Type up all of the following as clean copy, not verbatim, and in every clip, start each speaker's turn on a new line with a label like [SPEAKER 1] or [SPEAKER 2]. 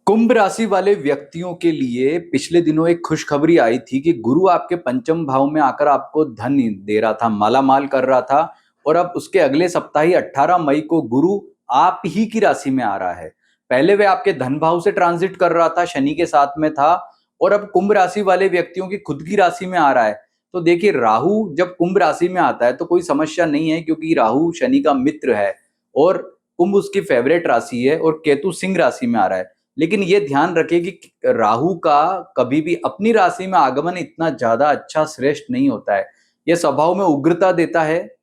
[SPEAKER 1] कुंभ राशि वाले व्यक्तियों के लिए पिछले दिनों एक खुशखबरी आई थी कि गुरु आपके पंचम भाव में आकर आपको धन दे रहा था, मालामाल कर रहा था। और अब उसके अगले सप्ताह ही 18 मई को गुरु आप ही की राशि में आ रहा है। पहले वे आपके धन भाव से ट्रांजिट कर रहा था, शनि के साथ में था। और अब कुंभ राशि वाले व्यक्तियों की खुद की राशि में आ रहा है। तो देखिए, राहु जब कुंभ राशि में आता है तो कोई समस्या नहीं है, क्योंकि राहु शनि का मित्र है और कुंभ उसकी फेवरेट राशि है और केतु सिंह राशि में आ रहा है। लेकिन ये ध्यान रखें कि राहु का कभी भी अपनी राशि में आगमन इतना ज्यादा अच्छा श्रेष्ठ नहीं होता है। यह स्वभाव में उग्रता देता है,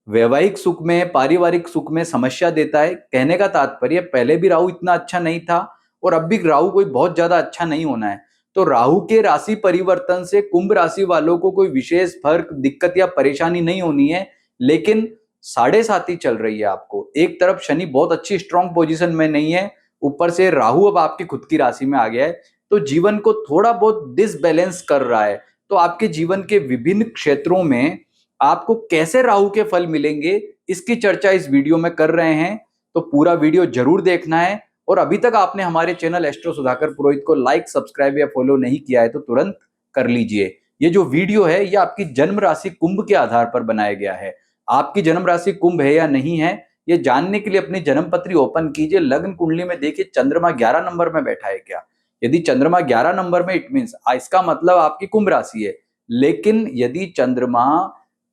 [SPEAKER 1] वैवाहिक सुख में, पारिवारिक सुख में समस्या देता है। कहने का तात्पर्य, पहले भी राहु इतना अच्छा नहीं था और अब भी राहु कोई बहुत ज्यादा अच्छा नहीं होना है। तो राहु के राशि परिवर्तन से कुंभ राशि वालों को कोई विशेष फर्क, दिक्कत या परेशानी नहीं होनी है। लेकिन साढ़े साती चल रही है आपको। एक तरफ शनि बहुत अच्छी स्ट्रांग पोजीशन में नहीं है, ऊपर से राहु अब आपकी खुद की राशि में आ गया है, तो जीवन को थोड़ा बहुत डिसबैलेंस कर रहा है। तो आपके जीवन के विभिन्न क्षेत्रों में आपको कैसे राहु के फल मिलेंगे, इसकी चर्चा इस वीडियो में कर रहे हैं। तो पूरा वीडियो जरूर देखना है। और अभी तक आपने हमारे चैनल एस्ट्रो सुधाकर पुरोहित को लाइक, सब्सक्राइब या फॉलो नहीं किया है तो तुरंत कर लीजिए। ये जो वीडियो है ये आपकी जन्म राशि कुंभ के आधार पर बनाया गया है। आपकी जन्म राशि कुंभ है या नहीं है, ये जानने के लिए अपनी जन्म पत्री ओपन कीजिए। लग्न कुंडली में देखिए चंद्रमा 11 नंबर में बैठा है क्या। यदि चंद्रमा 11 नंबर में, इट मीन्स इसका मतलब आपकी कुंभ राशि है। लेकिन यदि चंद्रमा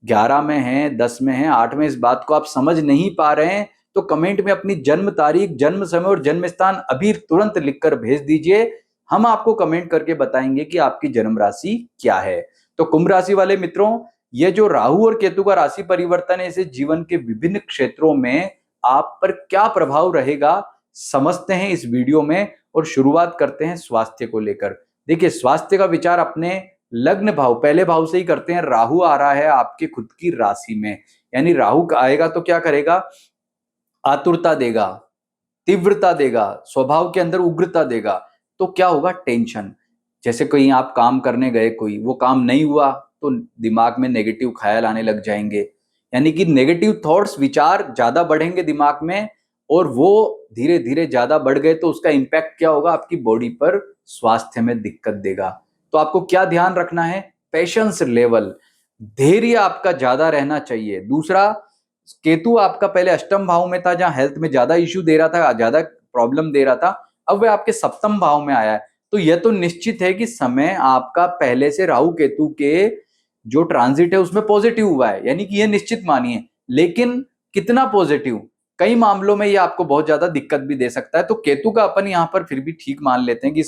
[SPEAKER 1] 11 में है, 10 में है, 8 में, इस बात को आप समझ नहीं पा रहे हैं तो कमेंट में अपनी जन्म तारीख, जन्म समय और जन्म स्थान अभी तुरंत लिखकर भेज दीजिए। हम आपको कमेंट करके बताएंगे कि आपकी जन्म राशि क्या है। तो कुंभ राशि वाले मित्रों, ये जो राहु और केतु का राशि परिवर्तन है, इसे जीवन के विभिन्न क्षेत्रों में आप पर क्या प्रभाव रहेगा समझते हैं इस वीडियो में। और शुरुआत करते हैं स्वास्थ्य को लेकर। देखिए, स्वास्थ्य का विचार अपने लग्न भाव, पहले भाव से ही करते हैं। राहु आ रहा है आपके खुद की राशि में, यानी राहु आएगा तो क्या करेगा, आतुरता देगा, तीव्रता देगा, स्वभाव के अंदर उग्रता देगा। तो क्या होगा, टेंशन। जैसे कहीं आप काम करने गए, कोई वो काम नहीं हुआ तो दिमाग में नेगेटिव ख्याल आने लग जाएंगे, यानी कि नेगेटिव थॉट्स, विचार ज्यादा बढ़ेंगे दिमाग में। और वो धीरे धीरे ज्यादा बढ़ गए तो उसका इंपैक्ट क्या होगा, आपकी बॉडी पर, स्वास्थ्य में दिक्कत देगा। तो आपको क्या ध्यान रखना है, पेशेंस लेवल, धैर्य आपका ज्यादा रहना चाहिए। दूसरा, केतु आपका पहले अष्टम भाव में था, जहां हेल्थ में ज्यादा इश्यू दे रहा था, ज्यादा प्रॉब्लम दे रहा था। अब वह आपके सप्तम भाव में आया है। तो यह तो निश्चित है कि समय आपका पहले से राहु केतु के जो ट्रांजिट है उसमें पॉजिटिव हुआ है, यानी कि यह निश्चित मानिए। लेकिन कितना पॉजिटिव, कई मामलों में यह आपको बहुत ज्यादा दिक्कत भी दे सकता है। तो केतु का अपन यहाँ पर फिर भी ठीक मान लेते हैं कि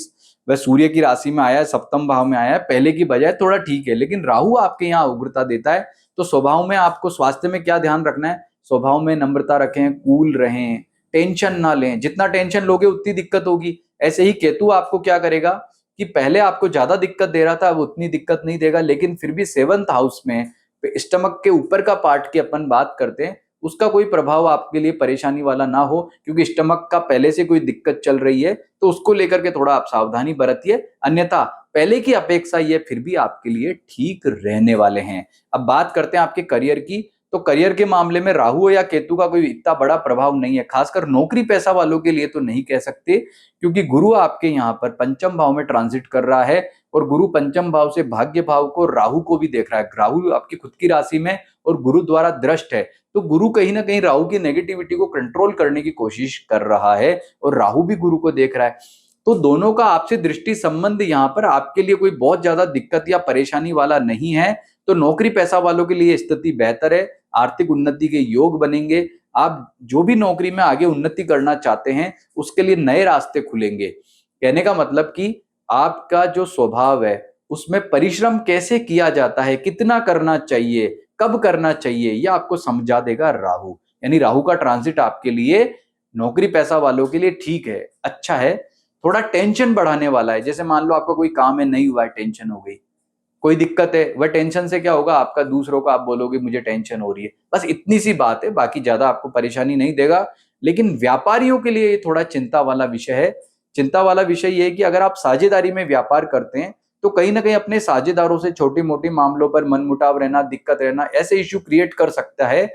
[SPEAKER 1] वह सूर्य की राशि में आया है, सप्तम भाव में आया है, पहले की बजाय थोड़ा ठीक है। लेकिन राहु आपके यहाँ उग्रता देता है। तो स्वभाव में आपको स्वास्थ्य में क्या ध्यान रखना है, स्वभाव में नम्रता रखें, कूल रहें, टेंशन ना लें। जितना टेंशन लोगे उतनी दिक्कत होगी। ऐसे ही केतु आपको क्या करेगा कि पहले आपको ज्यादा दिक्कत दे रहा था, अब उतनी दिक्कत नहीं देगा। लेकिन फिर भी 7th हाउस में, स्टमक के ऊपर का पार्ट की अपन बात करते हैं, उसका कोई प्रभाव आपके लिए परेशानी वाला ना हो, क्योंकि स्टमक का पहले से कोई दिक्कत चल रही है तो उसको लेकर के थोड़ा आप सावधानी बरतिए। अन्यथा पहले की अपेक्षा ये फिर भी आपके लिए ठीक रहने वाले हैं। अब बात करते हैं आपके करियर की। तो करियर के मामले में राहु या केतु का कोई इतना बड़ा प्रभाव नहीं है, खासकर नौकरी पेशा वालों के लिए तो नहीं कह सकते, क्योंकि गुरु आपके यहाँ पर पंचम भाव में ट्रांजिट कर रहा है। और गुरु पंचम भाव से भाग्य भाव को, राहु को भी देख रहा है। राहु आपकी खुद की राशि में और गुरु द्वारा दृष्ट है। तो गुरु कहीं ना कहीं राहु की नेगेटिविटी को कंट्रोल करने की कोशिश कर रहा है और राहु भी गुरु को देख रहा है। तो दोनों का आपसे दृष्टि संबंध यहाँ पर आपके लिए कोई बहुत ज्यादा दिक्कत या परेशानी वाला नहीं है। तो नौकरी पैसा वालों के लिए स्थिति बेहतर है, आर्थिक उन्नति के योग बनेंगे। आप जो भी नौकरी में आगे उन्नति करना चाहते हैं उसके लिए नए रास्ते खुलेंगे। कहने का मतलब कि आपका जो स्वभाव है उसमें परिश्रम कैसे किया जाता है, कितना करना चाहिए, कब करना चाहिए, यह आपको समझा देगा राहु। यानी राहु का ट्रांजिट आपके लिए, नौकरी पैसा वालों के लिए ठीक है, अच्छा है। थोड़ा टेंशन बढ़ाने वाला है। जैसे मान लो आपका कोई काम है, नहीं हुआ है, टेंशन हो गई, कोई दिक्कत है, वह टेंशन से क्या होगा, आपका दूसरों को आप बोलोगे मुझे टेंशन हो रही है, बस इतनी सी बात है, बाकी ज्यादा आपको परेशानी नहीं देगा। लेकिन व्यापारियों के लिए ये थोड़ा चिंता वाला विषय है। चिंता वाला विषय ये है कि अगर आप साझेदारी में व्यापार करते हैं तो कहीं ना कहीं अपने साझेदारों से छोटी मोटी मामलों पर मनमुटाव रहना, दिक्कत रहना, ऐसे इश्यू क्रिएट कर सकता है।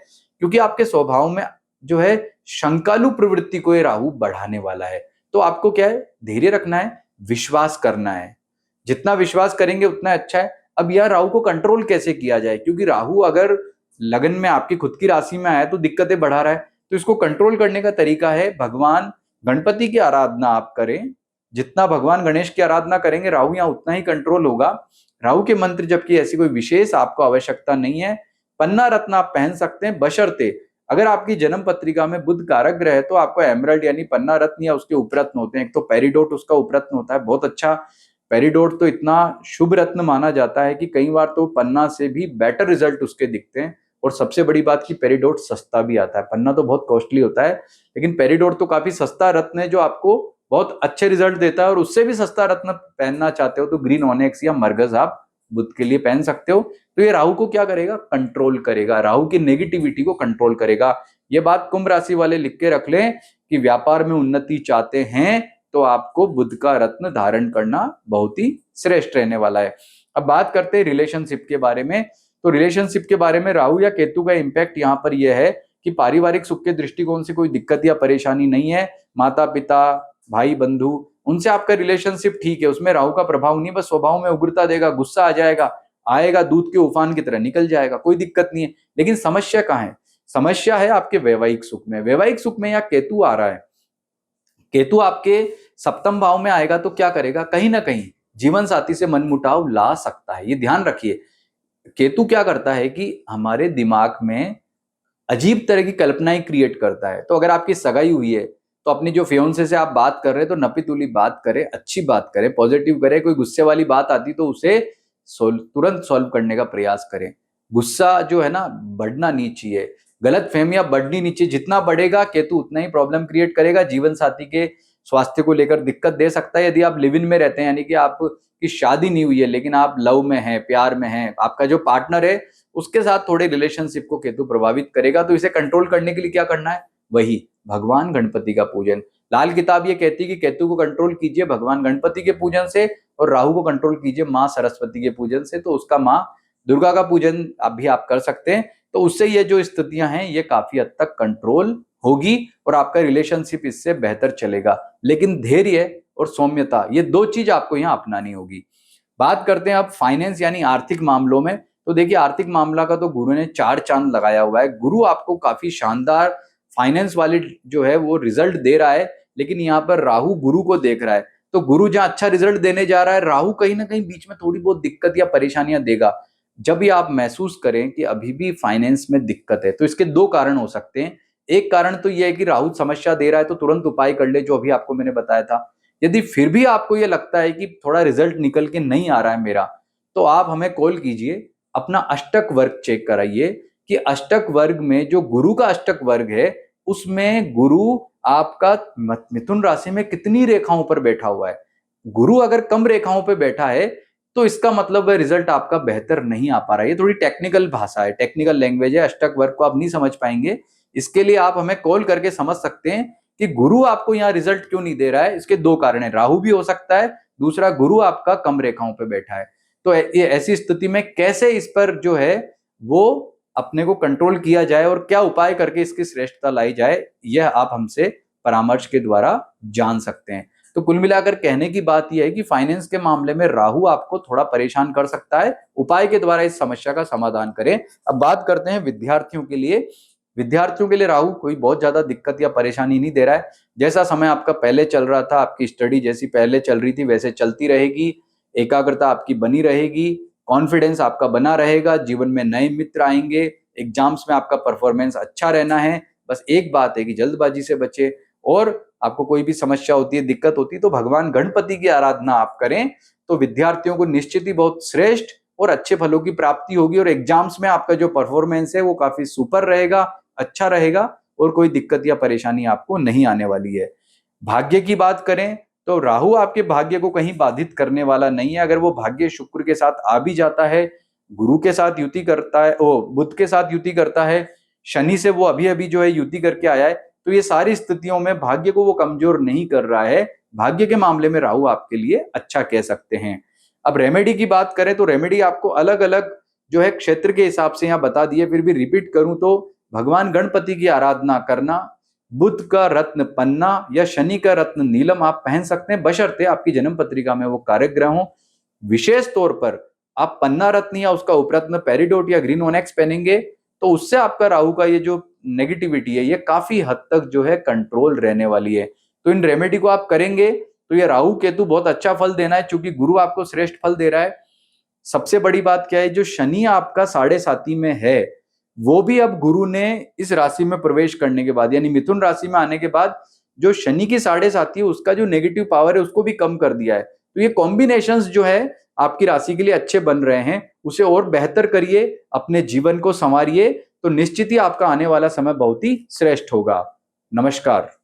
[SPEAKER 1] क्योंकि आपके स्वभाव में जो है शंकालु प्रवृत्ति को ये राहु बढ़ाने वाला है। तो तो आपको क्या है, धैर्य रखना है, विश्वास करना है। जितना विश्वास करेंगे उतना अच्छा है। अब यह राहु को कंट्रोल कैसे किया जाए, क्योंकि राहु अगर लगन में आपकी खुद की राशि में आया तो दिक्कतें बढ़ा रहा है। तो इसको कंट्रोल करने का तरीका है, भगवान गणपति की आराधना आप करें। जितना भगवान गणेश की आराधना करेंगे राहु यहाँ उतना ही कंट्रोल होगा। राहु के मंत्र जबकि ऐसी कोई विशेष आपको आवश्यकता नहीं है। पन्ना रत्न आप पहन सकते हैं, बशर्ते अगर आपकी जन्म पत्रिका में बुध कारक ग्रह है तो आपको एमरल्ड यानी पन्ना रत्न या उसके उपरत्न होते हैं। एक तो पेरिडोट उसका उपरत्न होता है, बहुत अच्छा। पेरिडोट तो इतना शुभ रत्न माना जाता है कि कई बार तो पन्ना से भी बेटर रिजल्ट उसके दिखते हैं। और सबसे बड़ी बात कि पेरिडोट सस्ता भी आता है। पन्ना तो बहुत कॉस्टली होता है, लेकिन पेरिडोट तो काफी सस्ता रत्न है जो आपको बहुत अच्छे रिजल्ट देता है। और उससे भी सस्ता रत्न पहनना चाहते हो तो ग्रीन ऑनेक्स या मरगज आप बुध के लिए पहन सकते हो। तो ये राहु को क्या करेगा, कंट्रोल करेगा, राहु की नेगेटिविटी को कंट्रोल करेगा। ये बात कुंभ राशि वाले लिख के रख लें कि व्यापार में उन्नति चाहते हैं तो आपको बुध का रत्न धारण करना बहुत ही श्रेष्ठ रहने वाला है। अब बात करते हैं रिलेशनशिप के बारे में। तो रिलेशनशिप के बारे में राहु या केतु का इंपैक्ट यहाँ पर यह है कि पारिवारिक सुख के दृष्टिकोण से कोई दिक्कत या परेशानी नहीं है। माता पिता, भाई बंधु, उनसे आपका रिलेशनशिप ठीक है, उसमें राहु का प्रभाव नहीं। बस स्वभाव में उग्रता देगा, गुस्सा आ जाएगा, आएगा दूध के उफान की तरह निकल जाएगा, कोई दिक्कत नहीं है। लेकिन समस्या कहाँ है, समस्या है आपके वैवाहिक सुख में। वैवाहिक सुख में यहाँ केतु आ रहा है। केतु आपके सप्तम भाव में आएगा तो क्या करेगा, कहीं ना कहीं जीवन साथी से मनमुटाव ला सकता है, ये ध्यान रखिए। केतु क्या करता है कि हमारे दिमाग में अजीब तरह की कल्पनाएं क्रिएट करता है। तो अगर आपकी सगाई हुई है तो अपनी जो फियोंसे से आप बात कर रहे हैं तो नपी तुली बात करें, अच्छी बात करें, पॉजिटिव करें। कोई गुस्से वाली बात आती तो उसे तुरंत सॉल्व करने का प्रयास करें। गुस्सा जो है ना बढ़ना नहीं चाहिए, गलत फहमियां बढ़नी नहीं चाहिए। जितना बढ़ेगा केतु उतना ही प्रॉब्लम क्रिएट करेगा। जीवन साथी के स्वास्थ्य को लेकर दिक्कत दे सकता है। यदि आप लिव इन में रहते हैं यानी कि आपकी शादी नहीं हुई है लेकिन आप लव में हैं, प्यार में हैं, आपका जो पार्टनर है उसके साथ थोड़े रिलेशनशिप को केतु प्रभावित करेगा। तो इसे कंट्रोल करने के लिए क्या करना है, वही भगवान गणपति का पूजन। लाल किताब ये कहती है कि केतु को कंट्रोल कीजिए भगवान गणपति के पूजन से और राहु को कंट्रोल कीजिए माँ सरस्वती के पूजन से। तो उसका माँ दुर्गा का पूजन भी आप कर सकते हैं। तो उससे ये जो स्थितियां हैं ये काफी हद तक कंट्रोल होगी और आपका रिलेशनशिप इससे बेहतर चलेगा। लेकिन धैर्य और सौम्यता ये दो चीज आपको यहाँ अपनानी होगी। बात करते हैं अब फाइनेंस यानी आर्थिक मामलों में। तो देखिए आर्थिक मामला का तो गुरु ने 4 चांद लगाया हुआ है। गुरु आपको काफी शानदार फाइनेंस वाले जो है वो रिजल्ट दे रहा है, लेकिन यहाँ पर राहु गुरु को देख रहा है। तो गुरु जहां अच्छा रिजल्ट देने जा रहा है, राहु कहीं ना कहीं बीच में थोड़ी बहुत दिक्कत या परेशानियां देगा। जब भी आप महसूस करें कि अभी भी फाइनेंस में दिक्कत है तो इसके 2 कारण हो सकते हैं। एक कारण तो यह है कि राहु समस्या दे रहा है तो तुरंत उपाय कर ले, जो अभी आपको मैंने बताया था। यदि फिर भी आपको यह लगता है कि थोड़ा रिजल्ट निकल के नहीं आ रहा है मेरा, तो आप हमें कॉल कीजिए, अपना अष्टक वर्ग चेक कराइए कि अष्टक वर्ग में जो गुरु का अष्टक वर्ग है उसमें गुरु आपका मिथुन राशि में कितनी रेखाओं पर बैठा हुआ है। गुरु अगर कम रेखाओं पर बैठा है तो इसका मतलब रिजल्ट आपका बेहतर नहीं आ पा रहा है। ये थोड़ी टेक्निकल भाषा है, टेक्निकल लैंग्वेज है, अष्टक वर्ग को आप नहीं समझ पाएंगे। इसके लिए आप हमें कॉल करके समझ सकते हैं कि गुरु आपको यहाँ रिजल्ट क्यों नहीं दे रहा है। इसके 2 कारण है, राहु भी हो सकता है, दूसरा गुरु आपका कम रेखाओं पे बैठा है। तो ये ऐसी स्थिति में कैसे इस पर जो है वो अपने को कंट्रोल किया जाए और क्या उपाय करके इसकी श्रेष्ठता लाई जाए, यह आप हमसे परामर्श के द्वारा जान सकते हैं। तो कुल मिलाकर कहने की बात यह है कि फाइनेंस के मामले में राहु आपको थोड़ा परेशान कर सकता है, उपाय के द्वारा इस समस्या का समाधान करें। अब बात करते हैं विद्यार्थियों के लिए। विद्यार्थियों के लिए राहु कोई बहुत ज्यादा दिक्कत या परेशानी नहीं दे रहा है। जैसा समय आपका पहले चल रहा था, आपकी स्टडी जैसी पहले चल रही थी वैसे चलती रहेगी, एकाग्रता आपकी बनी रहेगी, कॉन्फिडेंस आपका बना रहेगा, जीवन में नए मित्र आएंगे, एग्जाम्स में आपका परफॉर्मेंस अच्छा रहना है। बस एक बात है कि जल्दबाजी से बचे और आपको कोई भी समस्या होती है, दिक्कत होती है तो भगवान गणपति की आराधना आप करें तो विद्यार्थियों को निश्चित ही बहुत श्रेष्ठ और अच्छे फलों की प्राप्ति होगी और एग्जाम्स में आपका जो परफॉर्मेंस है वो काफी सुपर रहेगा, अच्छा रहेगा और कोई दिक्कत या परेशानी आपको नहीं आने वाली है। भाग्य की बात करें तो राहु आपके भाग्य को कहीं बाधित करने वाला नहीं है। अगर वो भाग्य शुक्र के साथ आ भी जाता है, गुरु के साथ युति करता है, बुध के साथ युति करता है, शनि से वो अभी अभी जो है युति करके आया है, तो ये सारी स्थितियों में भाग्य को वो कमजोर नहीं कर रहा है। भाग्य के मामले में राहु आपके लिए अच्छा कह सकते हैं। अब रेमेडी की बात करें तो रेमेडी आपको अलग अलग जो है क्षेत्र के हिसाब से यहाँ बता दिए, फिर भी रिपीट करूं तो भगवान गणपति की आराधना करना, बुध का रत्न पन्ना या शनि का रत्न नीलम आप पहन सकते हैं, बशर्ते आपकी जन्म पत्रिका में वो कारक हो। विशेष तौर पर आप पन्ना रत्न या उसका उपरत्न पेरिडोट या ग्रीन ओनेक्स पहनेंगे तो उससे आपका राहु का ये जो नेगेटिविटी है ये काफी हद तक जो है कंट्रोल रहने वाली है। तो इन रेमेडी को आप करेंगे तो ये राहु केतु बहुत अच्छा फल देना है, चूंकि गुरु आपको श्रेष्ठ फल दे रहा है। सबसे बड़ी बात क्या है, जो शनि आपका 7.5 में है वो भी अब गुरु ने इस राशि में प्रवेश करने के बाद यानी मिथुन राशि में आने के बाद जो शनि की 7.5 है उसका जो नेगेटिव पावर है उसको भी कम कर दिया है। तो ये कॉम्बिनेशंस जो है आपकी राशि के लिए अच्छे बन रहे हैं, उसे और बेहतर करिए, अपने जीवन को संवारिए, तो निश्चित ही आपका आने वाला समय बहुत ही श्रेष्ठ होगा। नमस्कार।